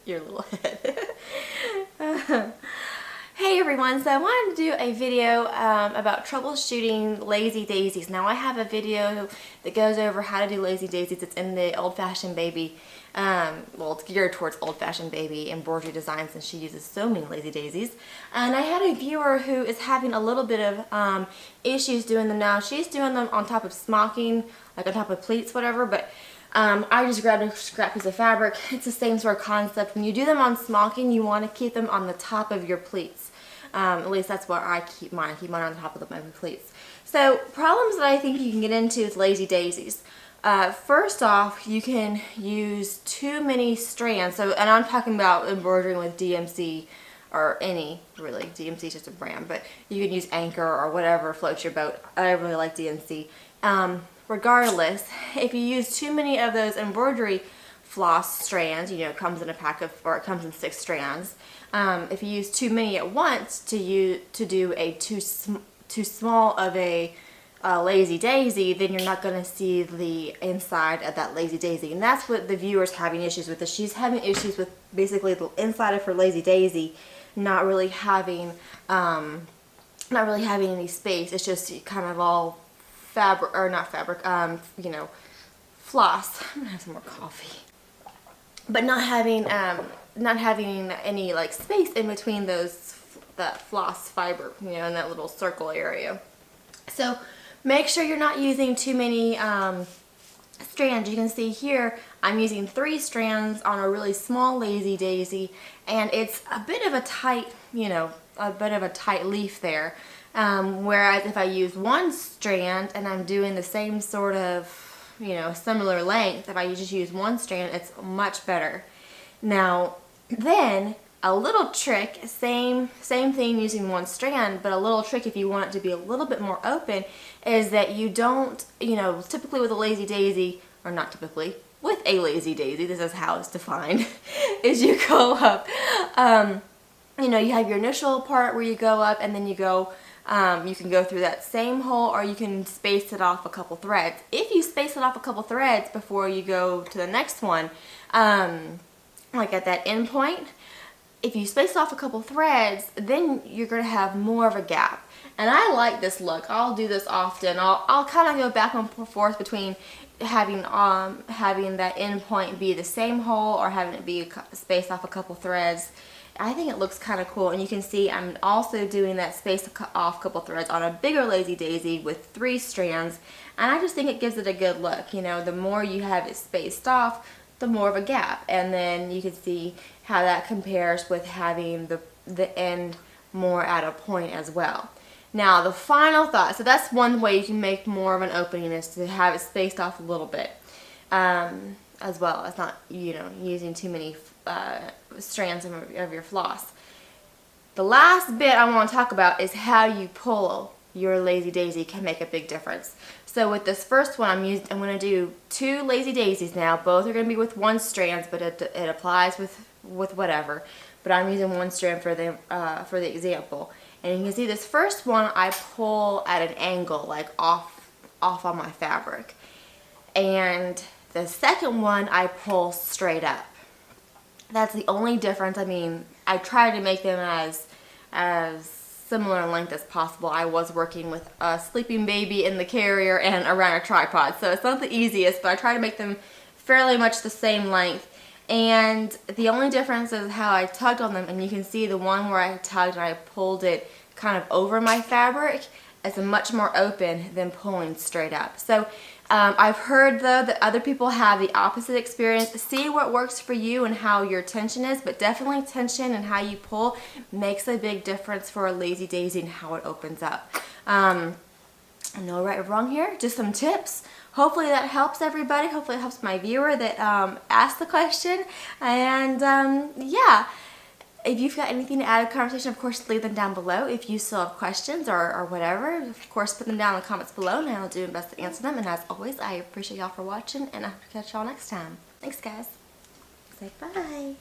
your little head. Hey everyone, so I wanted to do a video about troubleshooting lazy daisies. Now I have a video that goes over how to do lazy daisies. It's in the old-fashioned baby, well, it's geared towards old-fashioned baby embroidery designs, and she uses so many lazy daisies. And I had a viewer who is having a little bit of issues doing them now. She's doing them on top of smocking, like on top of pleats, whatever, but I just grabbed a scrap piece of fabric. It's the same sort of concept. When you do them on smocking, you want to keep them on the top of your pleats. At least that's where I keep mine. I keep mine on top of my pleats. So problems that I think you can get into with lazy daisies. First off, you can use too many strands. So, and I'm talking about embroidering with DMC or any, really. DMC is just a brand, but you can use Anchor or whatever floats your boat. I really like DMC. Regardless, if you use too many of those embroidery floss strands, you know, it comes in a pack of, or it comes in 6 strands. If you use too many at once to do a too small of a lazy daisy, then you're not going to see the inside of that lazy daisy, and that's what the viewer's having issues with. She's having issues with basically the inside of her lazy daisy not really having any space. It's just kind of all fabric, or not fabric, you know, floss. I'm gonna have some more coffee. But not having any like space in between that floss fiber, you know, in that little circle area. So make sure you're not using too many strands. You can see here I'm using 3 strands on a really small lazy daisy, and it's a bit of a tight, you know, a bit of a tight leaf there. Whereas if I use 1 strand and I'm doing the same sort of, you know, similar length, if I just use 1 strand, it's much better. Now, then a little trick, same thing using 1 strand, but a little trick if you want it to be a little bit more open is that you don't, you know, typically with a lazy daisy, or not typically, with a lazy daisy, this is how it's defined, is you go up, you know, you have your initial part where you go up, and then you go, you can go through that same hole, or you can space it off a couple threads. If you space it off a couple threads before you go to the next one, like at that end point, if you space off a couple threads, then you're going to have more of a gap. And I like this look. I'll do this often. I'll kind of go back and forth between having that end point be the same hole or having it be spaced off a couple threads. I think it looks kind of cool, and you can see I'm also doing that space off couple threads on a bigger lazy daisy with 3 strands, and I just think it gives it a good look. You know, the more you have it spaced off, the more of a gap, and then you can see how that compares with having the end more at a point as well. Now the final thought, so that's one way you can make more of an opening, is to have it spaced off a little bit as well. It's not, you know, using too many strands of your floss. The last bit I want to talk about is how you pull your lazy daisy can make a big difference. So with this first one, I'm going to do 2 lazy daisies now. Both are going to be with 1 strands, but it applies with whatever. But I'm using 1 strand for the example. And you can see this first one I pull at an angle, like off on my fabric. And the second one I pull straight up. That's the only difference. I mean, I try to make them as similar in length as possible. I was working with a sleeping baby in the carrier and around a tripod, so it's not the easiest, but I try to make them fairly much the same length. And the only difference is how I tugged on them, and you can see the one where I tugged and I pulled it kind of over my fabric is much more open than pulling straight up. So I've heard though that other people have the opposite experience. See what works for you and how your tension is, but definitely tension and how you pull makes a big difference for a lazy daisy and how it opens up. No right or wrong here, just some tips. Hopefully that helps everybody. Hopefully it helps my viewer that asked the question. And yeah. If you've got anything to add to the conversation, of course, leave them down below. If you still have questions or whatever, of course, put them down in the comments below, and I'll do my best to answer them. And as always, I appreciate y'all for watching, and I'll catch y'all next time. Thanks, guys. Say bye.